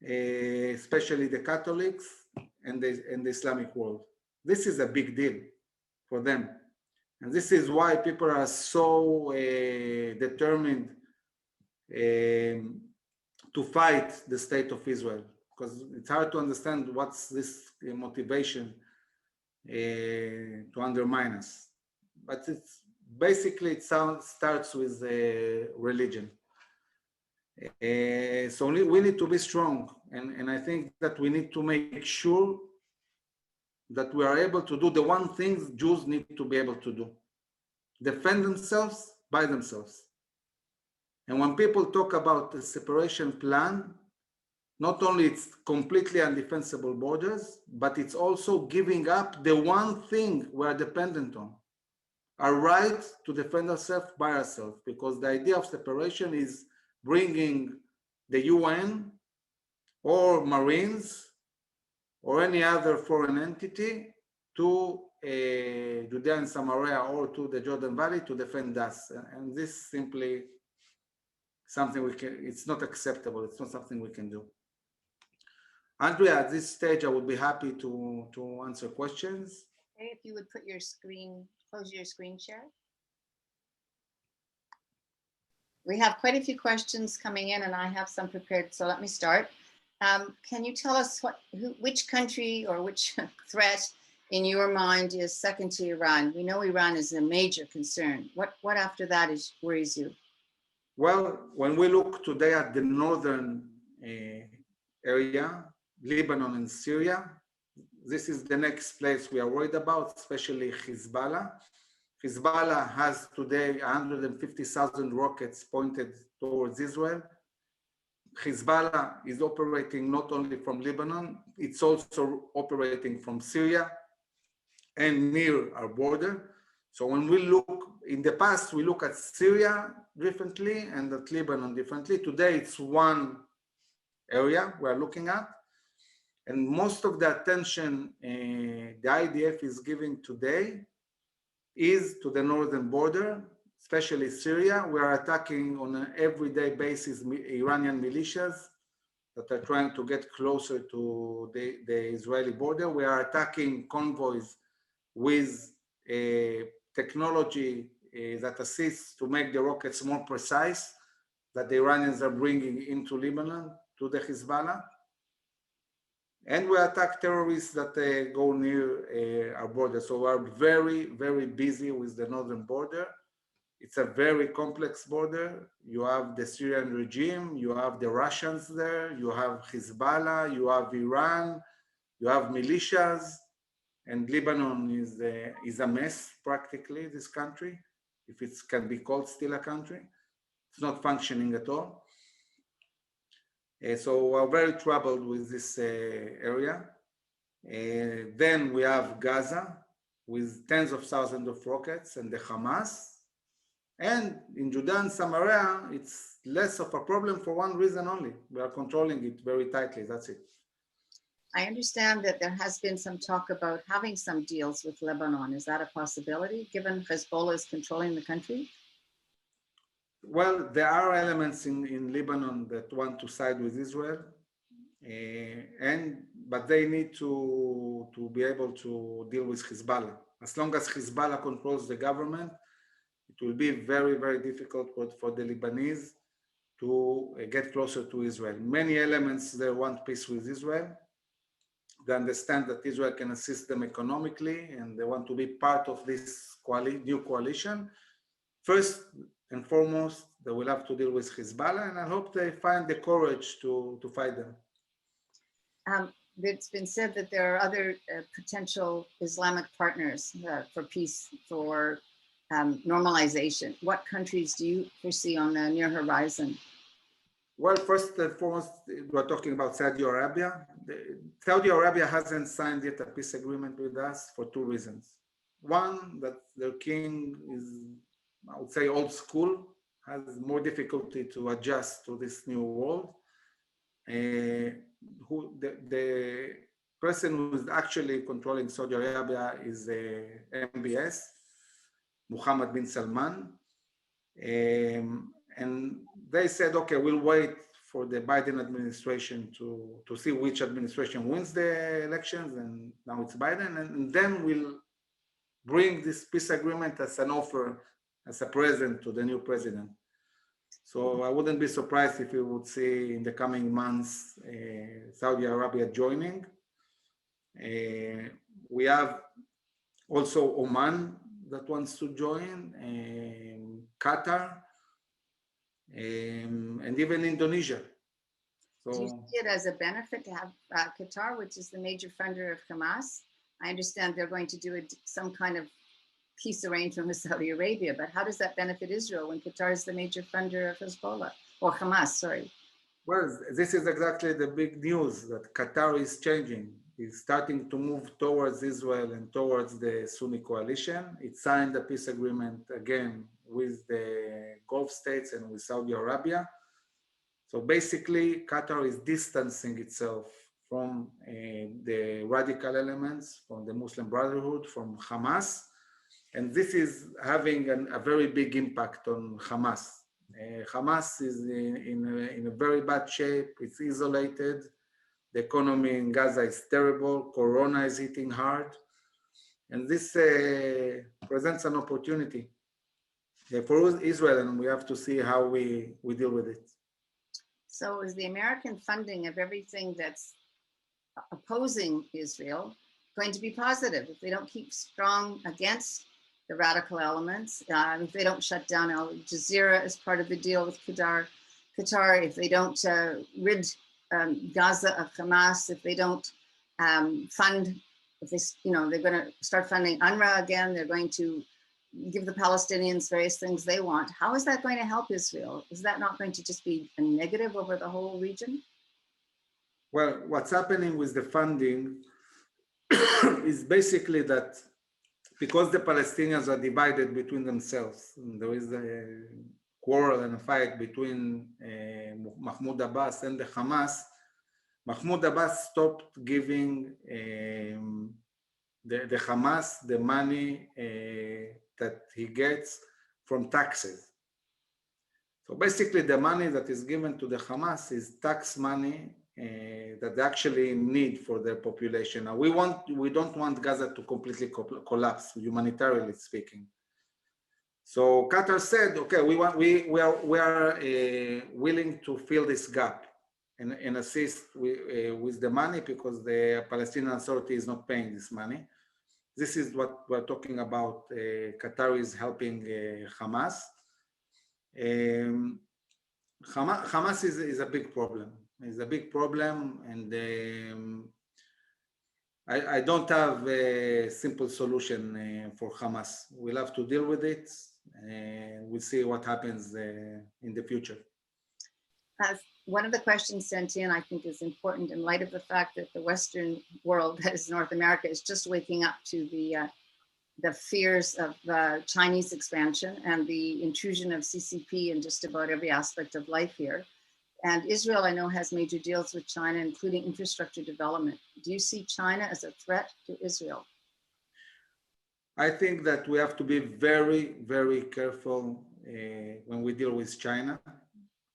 S2: especially the Catholics and the Islamic world. This is a big deal for them. And this is why people are so determined to fight the state of Israel, because it's hard to understand what's this motivation to undermine us. But it's basically, it starts with religion. So we need to be strong, and I think that we need to make sure that we are able to do the one thing Jews need to be able to do: defend themselves by themselves. And when people talk about the separation plan, not only it's completely undefensible borders, but it's also giving up the one thing we're dependent on: our right to defend ourselves by ourselves, because the idea of separation is bringing the UN or Marines or any other foreign entity to Judea and Samaria or to the Jordan Valley to defend us. And this simply something it's not acceptable. It's not something we can do. Andrea, at this stage, I would be happy to answer questions.
S1: Okay, if you would put your screen, close your screen share. We have quite a few questions coming in, and I have some prepared, so let me start. Can you tell us which country or which threat in your mind is second to Iran? We know Iran is a major concern. What after that worries you?
S2: Well, when we look today at the northern area, Lebanon and Syria, this is the next place we are worried about, especially Hezbollah. Hezbollah has today 150,000 rockets pointed towards Israel. Hezbollah is operating not only from Lebanon, it's also operating from Syria and near our border. So when we look, in the past, we look at Syria differently and at Lebanon differently. Today, it's one area we're looking at. And most of the attention the IDF is giving today is to the northern border, especially Syria. We are attacking on an everyday basis Iranian militias that are trying to get closer to the Israeli border. We are attacking convoys with technology that assists to make the rockets more precise that the Iranians are bringing into Lebanon to the Hezbollah. And we attack terrorists that go near our border. So we're very, very busy with the northern border. It's a very complex border. You have the Syrian regime, you have the Russians there, you have Hezbollah, you have Iran, you have militias, and Lebanon is a mess practically, this country, if it can be called still a country. It's not functioning at all. So we're very troubled with this area. Then we have Gaza with tens of thousands of rockets and the Hamas. And in Jordan, Samaria, it's less of a problem for one reason only. We are controlling it very tightly, that's it.
S1: I understand that there has been some talk about having some deals with Lebanon. Is that a possibility, given Hezbollah is controlling the country?
S2: Well, there are elements in Lebanon that want to side with Israel, but they need to be able to deal with Hezbollah. As long as Hezbollah controls the government, it will be very, very difficult for the Lebanese to get closer to Israel. Many elements there want peace with Israel. They understand that Israel can assist them economically, and they want to be part of this new coalition. First and foremost, they will have to deal with Hezbollah, and I hope they find the courage to fight them.
S1: It's been said that there are other potential Islamic partners for peace, for normalization. What countries do you foresee on the near horizon?
S2: Well, first and foremost, we're talking about Saudi Arabia. Saudi Arabia hasn't signed yet a peace agreement with us for two reasons. One, that their king is, I would say, old school, has more difficulty to adjust to this new world. The person who is actually controlling Saudi Arabia is MBS, Mohammed bin Salman. And they said, okay, we'll wait for the Biden administration to see which administration wins the elections, and now it's Biden, and then we'll bring this peace agreement as an offer, as a present to the new president. So I wouldn't be surprised if we would see in the coming months Saudi Arabia joining. We have also Oman that wants to join, Qatar, and even Indonesia. So,
S1: do you see it as a benefit to have Qatar, which is the major funder of Hamas? I understand they're going to do some kind of peace arrangement with Saudi Arabia, but how does that benefit Israel when Qatar is the major funder of Hezbollah, or Hamas, sorry?
S2: Well, this is exactly the big news, that Qatar is changing. It's starting to move towards Israel and towards the Sunni coalition. It signed a peace agreement again with the Gulf states and with Saudi Arabia. So basically, Qatar is distancing itself from the radical elements, from the Muslim Brotherhood, from Hamas. And this is having a very big impact on Hamas. Hamas is in a very bad shape. It's isolated. The economy in Gaza is terrible. Corona is hitting hard. And this presents an opportunity for Israel, and we have to see how we deal with it.
S1: So is the American funding of everything that's opposing Israel going to be positive if they don't keep strong against the radical elements, if they don't shut down Al Jazeera as part of the deal with Qatar, if they don't rid Gaza of Hamas, if they don't fund, if they, they're going to start funding UNRWA again, they're going to give the Palestinians various things they want. How is that going to help Israel? Is that not going to just be a negative over the whole region?
S2: Well, what's happening with the funding is basically that because the Palestinians are divided between themselves, and there is a quarrel and a fight between Mahmoud Abbas and the Hamas, Mahmoud Abbas stopped giving the Hamas the money that he gets from taxes. So basically the money that is given to the Hamas is tax money that they actually need for their population. Now we don't want Gaza to completely collapse, humanitarianly speaking. So Qatar said, okay, we are willing to fill this gap and assist with the money because the Palestinian Authority is not paying this money. This is what we're talking about. Qatar is helping Hamas. Hamas is a big problem. It's a big problem, and I don't have a simple solution for Hamas. We'll have to deal with it, and we'll see what happens in the future.
S1: One of the questions sent in, I think, is important in light of the fact that the Western world, that is North America, is just waking up to the fears of Chinese expansion and the intrusion of CCP in just about every aspect of life here. And Israel, I know, has major deals with China, including infrastructure development. Do you see China as a threat to Israel?
S2: I think that we have to be very, very careful when we deal with China.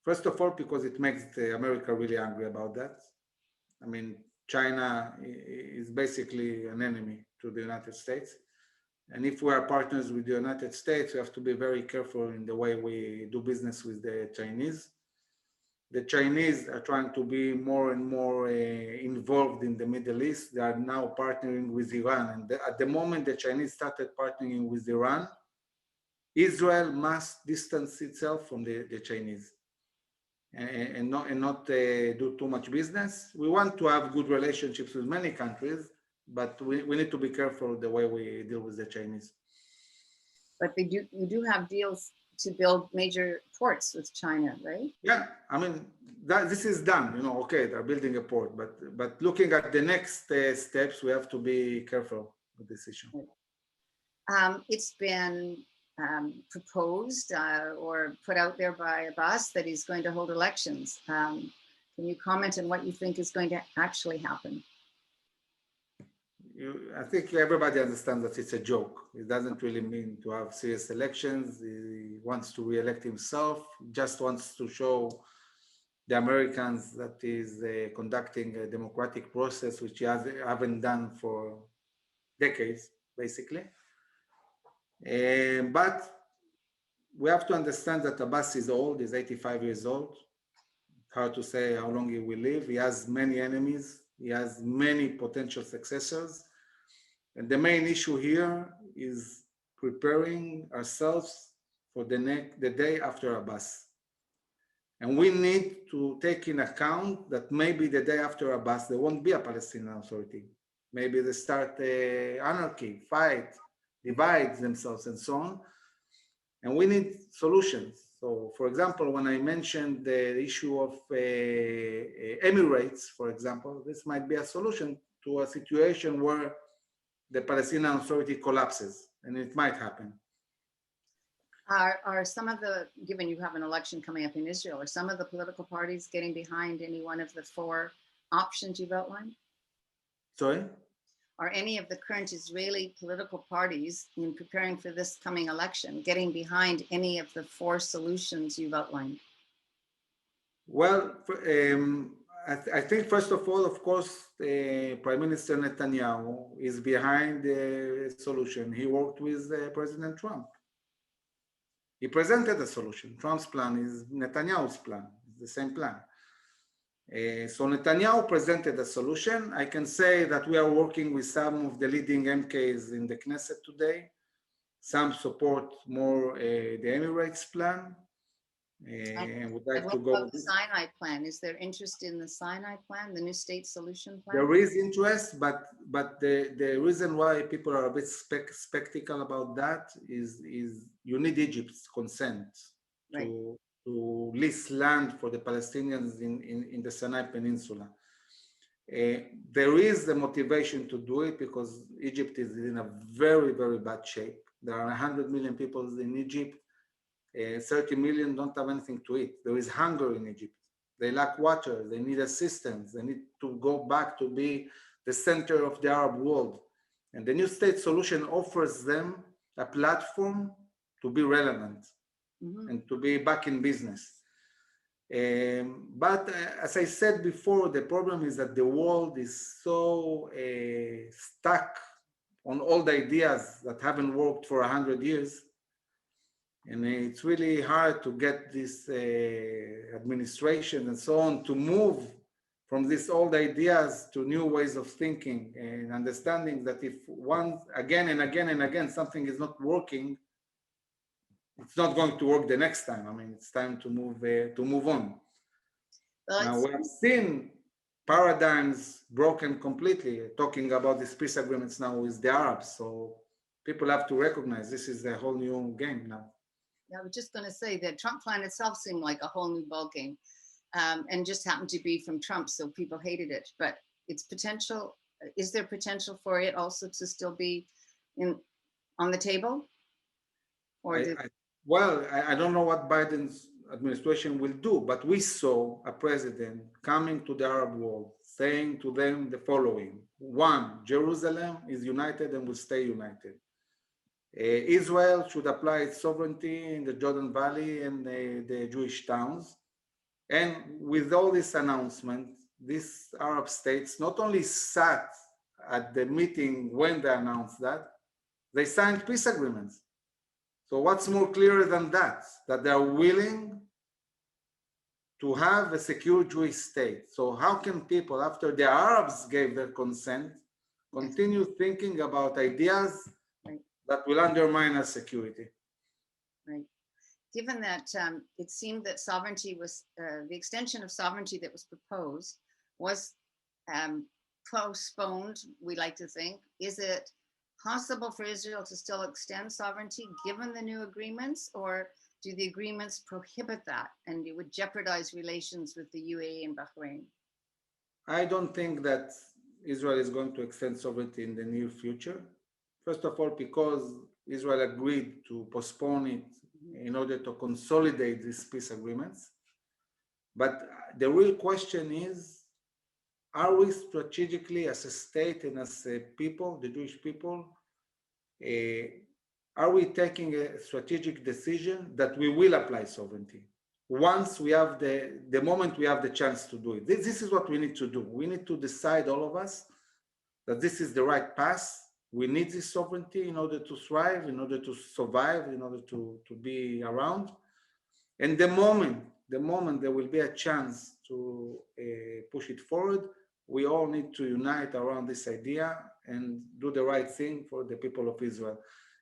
S2: First of all, because it makes America really angry about that. I mean, China is basically an enemy to the United States. And if we are partners with the United States, we have to be very careful in the way we do business with the Chinese. The Chinese are trying to be more and more involved in the Middle East. They are now partnering with Iran. And at the moment the Chinese started partnering with Iran, Israel must distance itself from the Chinese and not do too much business. We want to have good relationships with many countries, but we need to be careful the way we deal with the Chinese.
S1: But you do have deals to build major ports with China, right?
S2: Yeah, I mean, this is done, you know, okay, they're building a port, but looking at the next steps, we have to be careful with this issue.
S1: It's been proposed or put out there by Abbas that he's going to hold elections. Can you comment on what you think is going to actually happen?
S2: I think everybody understands that it's a joke. It doesn't really mean to have serious elections. He wants to re-elect himself, just wants to show the Americans that he's conducting a democratic process, which he haven't done for decades, basically. But we have to understand that Abbas is old, he's 85 years old. Hard to say how long he will live. He has many enemies. He has many potential successors. And the main issue here is preparing ourselves for the day after Abbas. And we need to take in account that maybe the day after Abbas, there won't be a Palestinian Authority. Maybe they start anarchy, fight, divide themselves and so on. And we need solutions. So for example, when I mentioned the issue of Emirates, for example, this might be a solution to a situation where the Palestinian Authority collapses, and it might happen.
S1: Are some of the, given you have an election coming up in Israel, are some of the political parties getting behind any one of the four options you've outlined?
S2: Sorry?
S1: Are any of the current Israeli political parties in preparing for this coming election getting behind any of the four solutions you've outlined?
S2: Well, I think first of all, of course, Prime Minister Netanyahu is behind the solution. He worked with President Trump. He presented a solution. Trump's plan is Netanyahu's plan. It's the same plan. So Netanyahu presented a solution. I can say that we are working with some of the leading MKs in the Knesset today. Some support more the Emirates plan. And would like to go.
S1: What about the Sinai plan? Is there interest in the Sinai plan, the new state solution plan?
S2: There is interest, but the reason why people are a bit skeptical about that is you need Egypt's consent to lease land for the Palestinians in the Sinai Peninsula. There is the motivation to do it because Egypt is in a very, very bad shape. There are 100 million people in Egypt. 30 million don't have anything to eat. There is hunger in Egypt. they lack water, they need assistance, they need to go back to be the center of the Arab world. And the new state solution offers them a platform to be relevant and to be back in business. But as I said before, the problem is that the world is so stuck on old ideas that haven't worked for 100 years. And it's really hard to get this administration and so on to move from these old ideas to new ways of thinking and understanding that if once again and again and again something is not working, it's not going to work the next time. I mean, it's time to move on. Now we have seen paradigms broken completely, talking about these peace agreements now with the Arabs. So people have to recognize this is a whole new game now.
S1: Yeah, I was just going to say that Trump plan itself seemed like a whole new ball game, and just happened to be from Trump, so people hated it. But its potential, is there potential for it also to still be on the table? Or
S2: I don't know what Biden's administration will do, but we saw a president coming to the Arab world saying to them the following: one, Jerusalem is united and will stay united. Israel should apply its sovereignty in the Jordan Valley and the Jewish towns. And with all this announcement, these Arab states not only sat at the meeting when they announced that, they signed peace agreements. So what's more clear than that? That they're willing to have a secure Jewish state. So how can people, after the Arabs gave their consent, continue thinking about ideas that will undermine our security?
S1: Right. Given that it seemed that sovereignty was, the extension of sovereignty that was proposed was postponed, we like to think. Is it possible for Israel to still extend sovereignty given the new agreements, or do the agreements prohibit that and it would jeopardize relations with the UAE and Bahrain?
S2: I don't think that Israel is going to extend sovereignty in the near future. First of all, because Israel agreed to postpone it in order to consolidate these peace agreements. But the real question is, are we strategically as a state and as a people, the Jewish people, are we taking a strategic decision that we will apply sovereignty once we have the moment we have the chance to do it? This is what we need to do. We need to decide, all of us, that this is the right path. We need this sovereignty in order to thrive, in order to survive, in order to be around. And the moment there will be a chance to push it forward, we all need to unite around this idea and do the right thing for the people of Israel.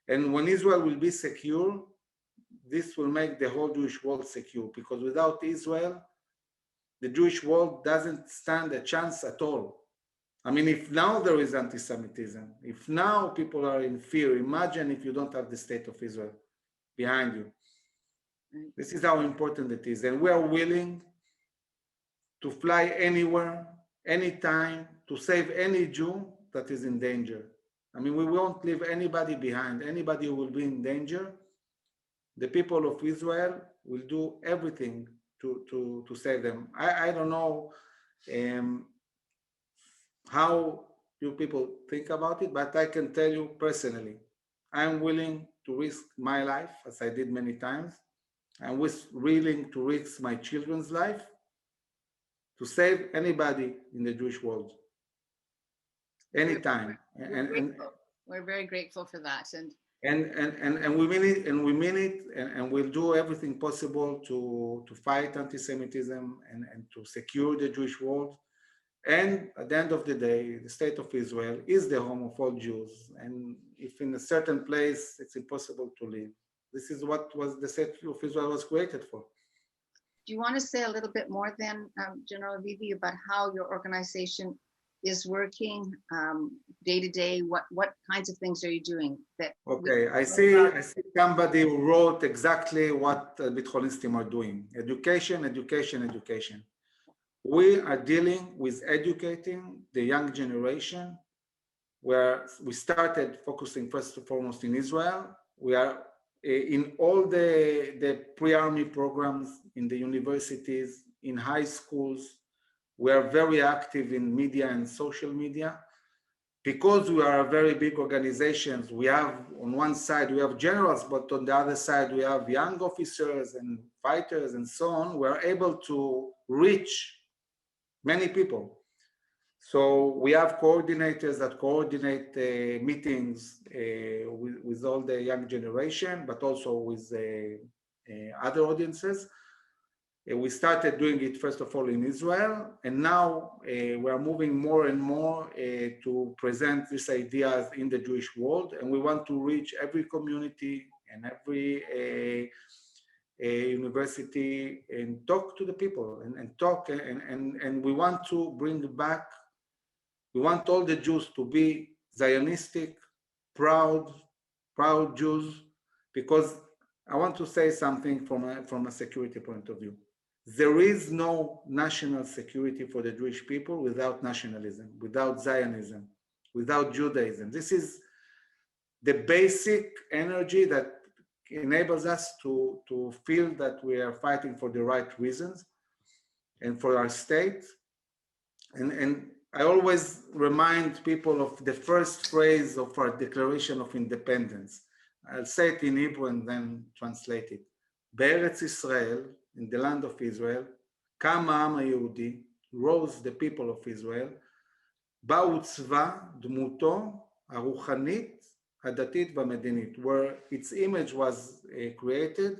S2: And when Israel will be secure, this will make the whole Jewish world secure, because without Israel, the Jewish world doesn't stand a chance at all. I mean, if now there is anti-Semitism, if now people are in fear, imagine if you don't have the state of Israel behind you. This is how important it is. And we are willing to fly anywhere, anytime, to save any Jew that is in danger. I mean, we won't leave anybody behind. Anybody who will be in danger, the people of Israel will do everything to save them. I don't know how you people think about it, but I can tell you personally, I'm willing to risk my life, as I did many times. I'm willing to risk my children's life to save anybody in the Jewish world, anytime.
S1: We're very grateful for that.
S2: And we mean it, and we'll do everything possible to fight anti-Semitism and to secure the Jewish world. And at the end of the day, the state of Israel is the home of all Jews. And if in a certain place it's impossible to live, this is what was the state of Israel was created for.
S1: Do you want to say a little bit more then, General Avivi, about how your organization is working day to day? What kinds of things are you doing?
S2: Okay, I see somebody who wrote exactly what Habithonistim are doing. Education, education, education. We are dealing with educating the young generation, where we started focusing first and foremost in Israel. We are in all the pre-army programs, in the universities, in high schools. We are very active in media and social media. Because we are a very big organizations, we have on one side, we have generals, but on the other side, we have young officers and fighters and so on. We are able to reach many people. So we have coordinators that coordinate meetings with all the young generation, but also with other audiences. We started doing it, first of all, in Israel, and now we are moving more and more to present these ideas in the Jewish world, and we want to reach every community and every university and talk to the people and talk, and we want to bring back, we want all the Jews to be Zionistic, proud Jews, because I want to say something from a security point of view. There is no national security for the Jewish people without nationalism, without Zionism, without Judaism. This is the basic energy that enables us to feel that we are fighting for the right reasons and for our state. And I always remind people of the first phrase of our Declaration of Independence. I'll say it in Hebrew and then translate it. Be'eretz Israel, in the land of Israel, קם העם היהודי, rose the people of Israel, בה עוצבה דמותו הרוחנית, הדתית והמדינית, where its image was created,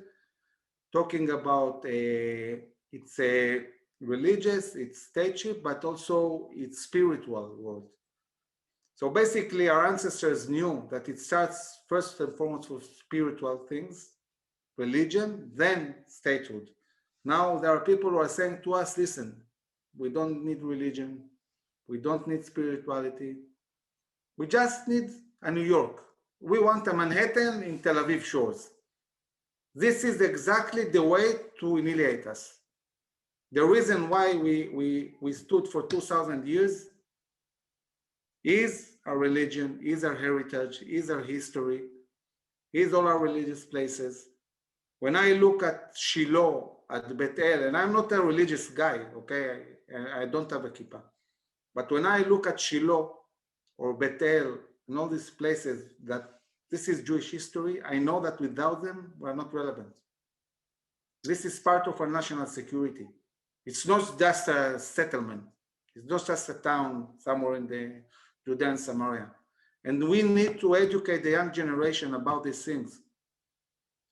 S2: talking about its religious, its stateship, but also its spiritual world. So basically, our ancestors knew that it starts first and foremost with spiritual things, religion, then statehood. Now there are people who are saying to us, listen, we don't need religion, we don't need spirituality, we just need a New York. We want a Manhattan in Tel Aviv shores. This is exactly the way to annihilate us. The reason why we stood for 2,000 years is our religion, is our heritage, is our history, is all our religious places. When I look at Shiloh, at Bet El, and I'm not a religious guy, okay? I don't have a kippah. But when I look at Shiloh or Bet El and all these places that this is Jewish history, I know that without them, we're not relevant. This is part of our national security. It's not just a settlement. It's not just a town somewhere in the Judea and Samaria. And we need to educate the young generation about these things.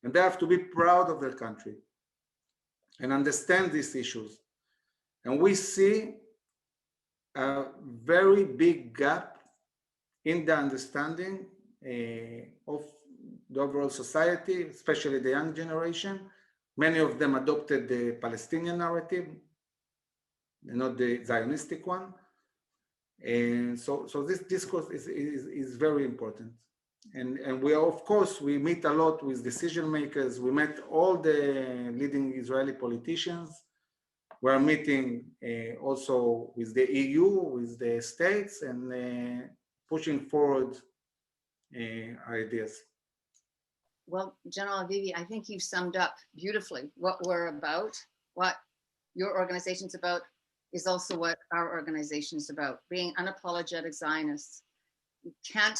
S2: And they have to be proud of their country and understand these issues. And we see a very big gap in the understanding of the overall society, especially the young generation. Many of them adopted the Palestinian narrative, not the Zionistic one. And so this discourse is very important. And we are, of course, we meet a lot with decision makers. We met all the leading Israeli politicians. We're meeting also with the EU, with the states, and pushing forward ideas.
S1: Well, General Avivi, I think you've summed up beautifully what we're about. What your organization's about is also what our organization is about, being unapologetic Zionists. You can't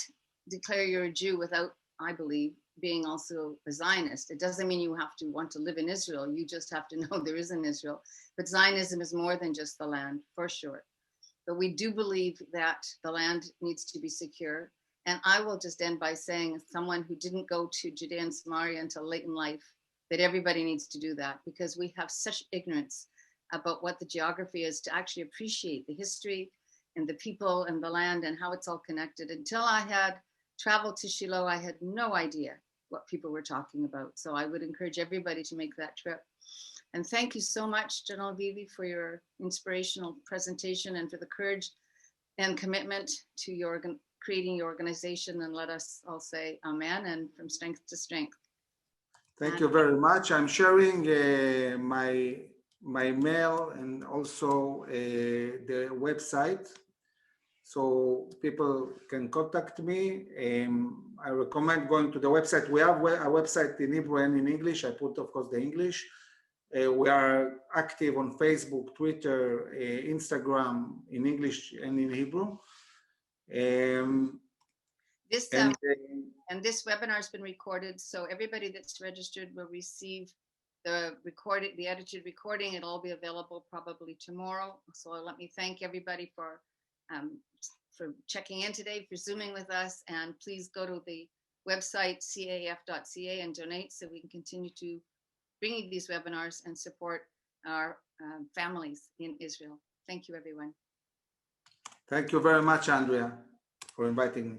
S1: declare you're a Jew without, I believe, being also a Zionist. It doesn't mean you have to want to live in Israel. You just have to know there is an Israel. But Zionism is more than just the land, for sure. But we do believe that the land needs to be secure. And I will just end by saying, as someone who didn't go to Judea and Samaria until late in life, that everybody needs to do that, because we have such ignorance about what the geography is to actually appreciate the history and the people and the land and how it's all connected. Until I had traveled to Shiloh, I had no idea what people were talking about. So I would encourage everybody to make that trip. And thank you so much, General Avivi, for your inspirational presentation and for the courage and commitment to your creating your organization. And let us all say amen, and from strength to strength.
S2: Thank you very much. I'm sharing my mail and also the website, so people can contact me. I recommend going to the website. We have a website in Hebrew and in English. I put, of course, the English. We are active on Facebook, Twitter, Instagram, in English and in Hebrew.
S1: This webinar has been recorded, so everybody that's registered will receive the edited recording. It'll all be available probably tomorrow. So let me thank everybody for checking in today, for Zooming with us, and please go to the website caef.ca and donate so we can continue to bring you these webinars and support our families in Israel. Thank you, everyone.
S2: Thank you very much, Andrea, for inviting me.